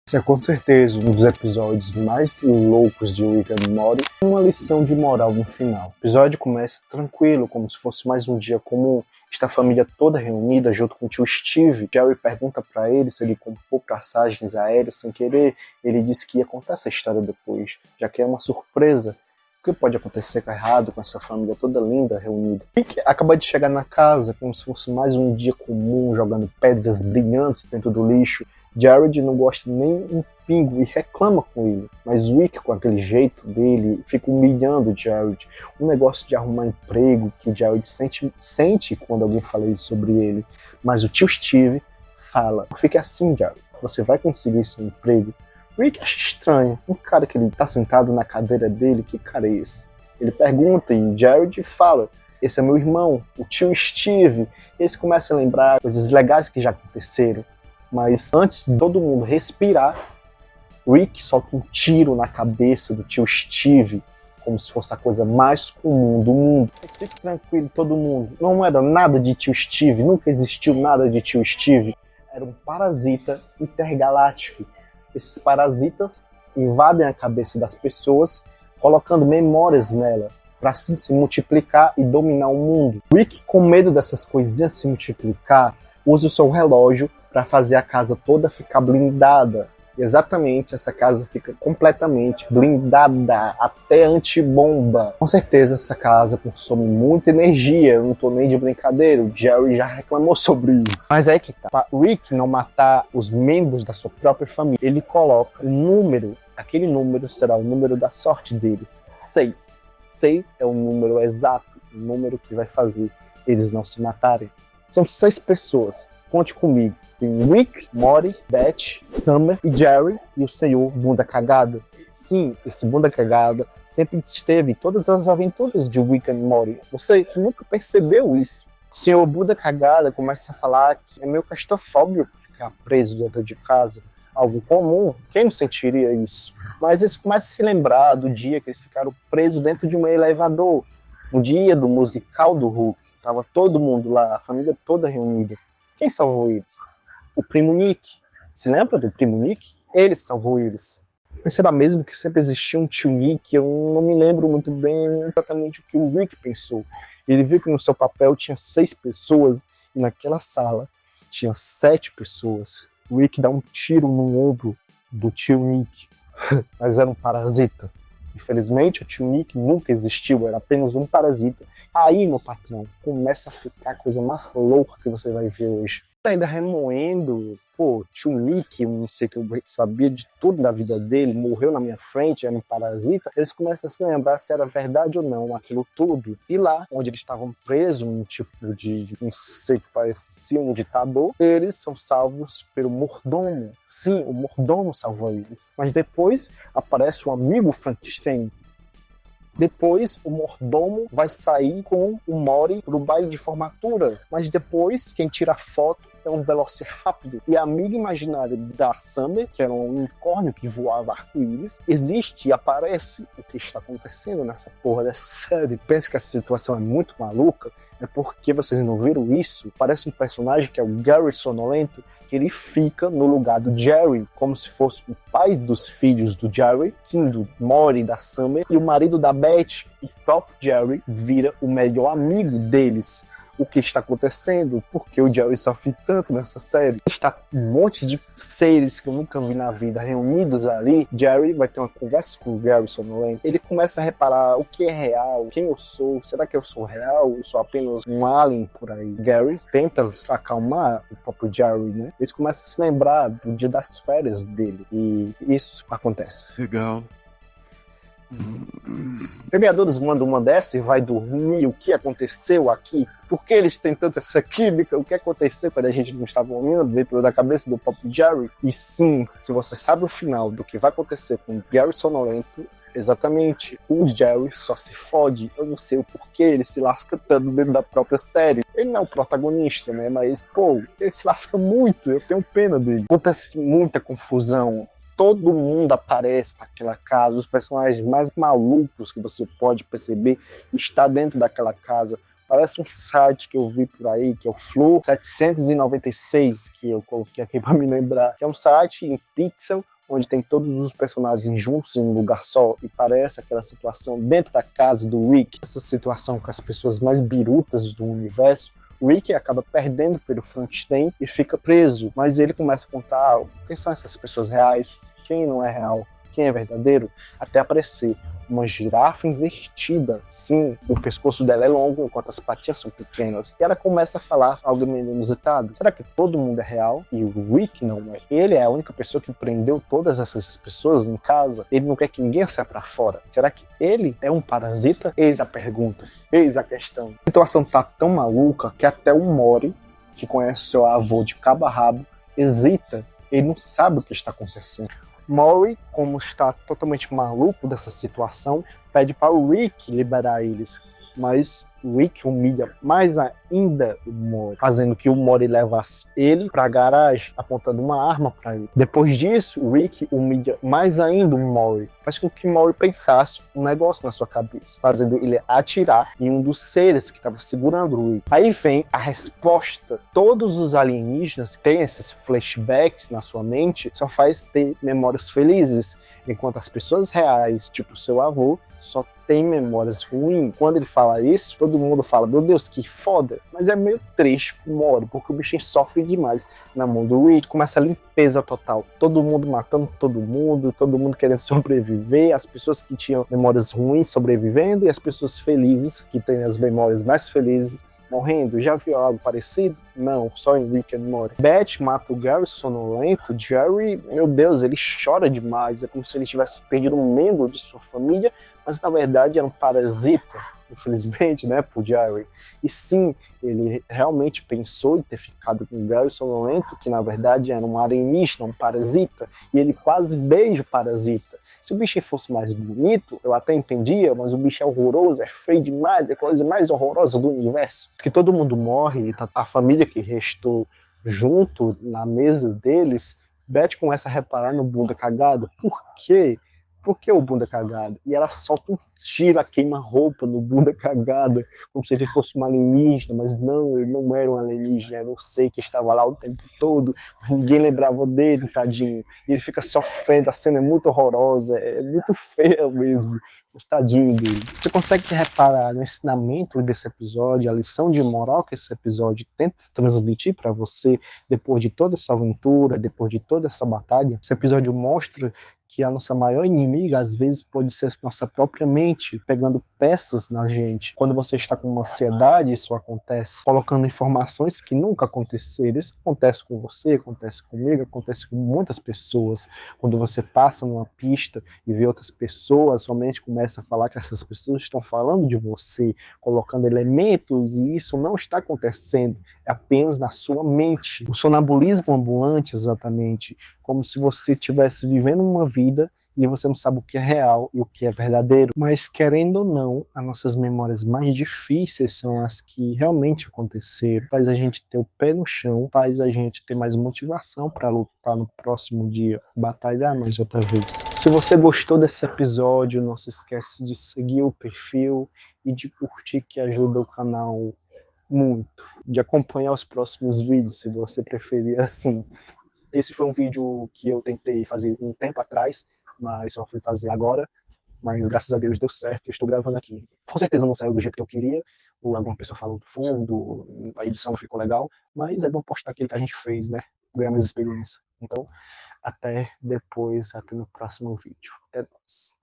Esse é com certeza um dos episódios mais loucos de Rick and Morty, uma lição de moral no final. O episódio começa tranquilo, como se fosse mais um dia comum. Está a família toda reunida junto com o tio Steve. Jerry pergunta para ele se ele comprou passagens aéreas sem querer. Ele disse que ia contar essa história depois, já que é uma surpresa. O que pode acontecer errado com essa família toda linda reunida? Rick acaba de chegar na casa como se fosse mais um dia comum, jogando pedras brilhantes dentro do lixo. Jared não gosta nem um pingo e reclama com ele, mas Rick, com aquele jeito dele, fica humilhando Jared. Um negócio de arrumar emprego que Jared sente quando alguém fala isso sobre ele. Mas o tio Steve fala: "Não fique assim, Jared, você vai conseguir esse emprego." Rick acha estranho, um cara que ele tá sentado na cadeira dele, que cara é esse? Ele pergunta e Jared fala: "Esse é meu irmão, o tio Steve." Eles começam a lembrar coisas legais que já aconteceram. Mas antes de todo mundo respirar, Rick solta um tiro na cabeça do tio Steve, como se fosse a coisa mais comum do mundo. Mas fique tranquilo, todo mundo. Não era nada de tio Steve, nunca existiu nada de tio Steve. Era um parasita intergaláctico. Esses parasitas invadem a cabeça das pessoas, colocando memórias nela, para assim se multiplicar e dominar o mundo. Rick, com medo dessas coisinhas se multiplicar, usa o seu relógio para fazer a casa toda ficar blindada. Exatamente, essa casa fica completamente blindada, até antibomba. Com certeza essa casa consome muita energia, eu não tô nem de brincadeira, o Jerry já reclamou sobre isso. Mas é que tá, para Rick não matar os membros da sua própria família, ele coloca um número, aquele número será o número da sorte deles, 6. 6 é o número exato, o número que vai fazer eles não se matarem. São 6 pessoas, conte comigo. Tem Rick, Morty, Beth, Summer e Jerry e o senhor Bunda Cagada. Sim, esse Bunda Cagada sempre esteve em todas as aventuras de Rick and Morty. Você nunca percebeu isso. O senhor Bunda Cagada começa a falar que é meio claustrofóbico ficar preso dentro de casa. Algo comum, quem não sentiria isso? Mas eles começam a se lembrar do dia que eles ficaram presos dentro de um elevador. No dia do musical do Hulk. Tava todo mundo lá, a família toda reunida. Quem salvou eles? O primo Nick. Se lembra do primo Nick? Ele salvou eles. Mas será mesmo que sempre existiu um tio Nick? Eu não me lembro muito bem exatamente o que o Rick pensou. Ele viu que no seu papel tinha 6 pessoas e naquela sala tinha 7 pessoas. O Rick dá um tiro no ombro do tio Nick. Mas era um parasita. Infelizmente, o tio Nick nunca existiu, era apenas um parasita. Aí, meu patrão, começa a ficar a coisa mais louca que você vai ver hoje. Tá ainda remoendo, tio Nick, eu não sei, que eu sabia de tudo da vida dele, morreu na minha frente, era um parasita. Eles começam a se lembrar se era verdade ou não, aquilo tudo. E lá, onde eles estavam presos, um tipo de, não sei, que parecia um ditador, eles são salvos pelo mordomo. Sim, o mordomo salvou eles. Mas depois aparece o amigo Frankenstein. Depois, o mordomo vai sair com o Morty pro baile de formatura. Mas depois, quem tira foto é um Velociraptor. E a amiga imaginária da Summer, que era um unicórnio que voava arco-íris, existe e aparece. O que está acontecendo nessa porra dessa série? Penso que essa situação é muito maluca. É porque vocês não viram isso? Parece um personagem que é o Gary Sonolento, que ele fica no lugar do Jerry, como se fosse o pai dos filhos do Jerry, sim, do Morty e da Summer, e o marido da Beth, o próprio Jerry, vira o melhor amigo deles. O que está acontecendo? Porque o Jerry sofre tanto nessa série. Está um monte de seres que eu nunca vi na vida reunidos ali. Jerry vai ter uma conversa com o Gary Sonolento. Ele começa a reparar o que é real, quem eu sou, será que eu sou real? Eu sou apenas um alien por aí. Gary tenta acalmar o próprio Jerry, né? Eles começam a se lembrar do dia das férias dele. E isso acontece. Legal. Premiadores mandam uma dessa e vai dormir. O que aconteceu aqui? Por que eles têm tanta essa química? O que aconteceu quando a gente não estava olhando dentro da cabeça do próprio Jerry? E sim, se você sabe o final do que vai acontecer com o Gary Sonolento, exatamente, o Jerry só se fode. Eu não sei o porquê, ele se lasca tanto dentro da própria série. Ele não é o protagonista, né? Mas, ele se lasca muito. Eu tenho pena dele. Acontece muita confusão. Todo mundo aparece naquela casa, os personagens mais malucos que você pode perceber está dentro daquela casa. Parece um site que eu vi por aí, que é o Flow 796, que eu coloquei aqui para me lembrar, que é um site em pixel onde tem todos os personagens juntos em um lugar só e parece aquela situação dentro da casa do Rick, essa situação com as pessoas mais birutas do universo. O Rick acaba perdendo pelo Frankenstein e fica preso, mas ele começa a contar quem são essas pessoas reais, quem não é real, quem é verdadeiro, até aparecer uma girafa invertida. Sim, o pescoço dela é longo, enquanto as patinhas são pequenas. E ela começa a falar algo meio inusitado. Será que todo mundo é real e o Rick não é? Ele é a única pessoa que prendeu todas essas pessoas em casa. Ele não quer que ninguém saia pra fora. Será que ele é um parasita? Eis a pergunta, eis a questão. A situação tá tão maluca que até o Mori, que conhece o seu avô de cabo a rabo, hesita. Ele não sabe o que está acontecendo. Mori, como está totalmente maluco dessa situação, pede para o Rick liberar eles, mas o Rick humilha mais ainda o Mori, fazendo que o Mori levasse ele para a garagem, apontando uma arma para ele. Depois disso, o Rick humilha mais ainda o Mori, faz com que o Mori pensasse um negócio na sua cabeça, fazendo ele atirar em um dos seres que estava segurando o Rick. Aí vem a resposta. Todos os alienígenas que têm esses flashbacks na sua mente só faz ter memórias felizes, enquanto as pessoas reais, tipo seu avô, só tem memórias ruins. Quando ele fala isso, todo mundo fala, meu Deus, que foda. Mas é meio triste pro Mori, porque o bichinho sofre demais na mão do Rick. Começa a limpeza total. Todo mundo matando todo mundo querendo sobreviver, as pessoas que tinham memórias ruins sobrevivendo e as pessoas felizes, que têm as memórias mais felizes, morrendo. Já viu algo parecido? Não, só em Rick and Morty. Beth mata o Gary sonolento. Jerry, meu Deus, ele chora demais. É como se ele tivesse perdido um membro de sua família, mas na verdade era um parasita, infelizmente, né, pro Jerry. E sim, ele realmente pensou em ter ficado com o Gary sonolento, que na verdade era um alienígena, um parasita, e ele quase beija o parasita. Se o bicho fosse mais bonito, eu até entendia, mas o bicho é horroroso, é feio demais, é a coisa mais horrorosa do universo. Que todo mundo morre, e tá a família que restou junto na mesa deles, Beth começa a reparar no bunda cagado. Por quê? Por que o bunda cagado? E ela solta um tiro, queima-roupa no bunda cagada, como se ele fosse um alienígena, mas não, ele não era um alienígena, era um ser que estava lá o tempo todo, mas ninguém lembrava dele, tadinho. E ele fica sofrendo, a cena é muito horrorosa, é muito feia mesmo, mas tadinho dele. Você consegue reparar no ensinamento desse episódio, a lição de moral que esse episódio tenta transmitir para você, depois de toda essa aventura, depois de toda essa batalha? Esse episódio mostra que a nossa maior inimiga, às vezes, pode ser nossa própria mente, pegando peças na gente. Quando você está com uma ansiedade, isso acontece, colocando informações que nunca aconteceram. Isso acontece com você, acontece comigo, acontece com muitas pessoas. Quando você passa numa pista e vê outras pessoas, sua mente começa a falar que essas pessoas estão falando de você, colocando elementos, e isso não está acontecendo, é apenas na sua mente. O sonambulismo ambulante, exatamente, como se você estivesse vivendo uma vida e você não sabe o que é real e o que é verdadeiro. Mas, querendo ou não, as nossas memórias mais difíceis são as que realmente aconteceram. Faz a gente ter o pé no chão, faz a gente ter mais motivação para lutar no próximo dia, batalhar mais outra vez. Se você gostou desse episódio, não se esquece de seguir o perfil e de curtir, que ajuda o canal muito. De acompanhar os próximos vídeos, se você preferir assim. Esse foi um vídeo que eu tentei fazer um tempo atrás, mas só fui fazer agora. Mas graças a Deus deu certo, eu estou gravando aqui. Com certeza não saiu do jeito que eu queria, ou alguma pessoa falou do fundo, a edição não ficou legal, mas é bom postar aquilo que a gente fez, né? Ganhar mais experiência. Então, até depois, até no próximo vídeo. É nóis.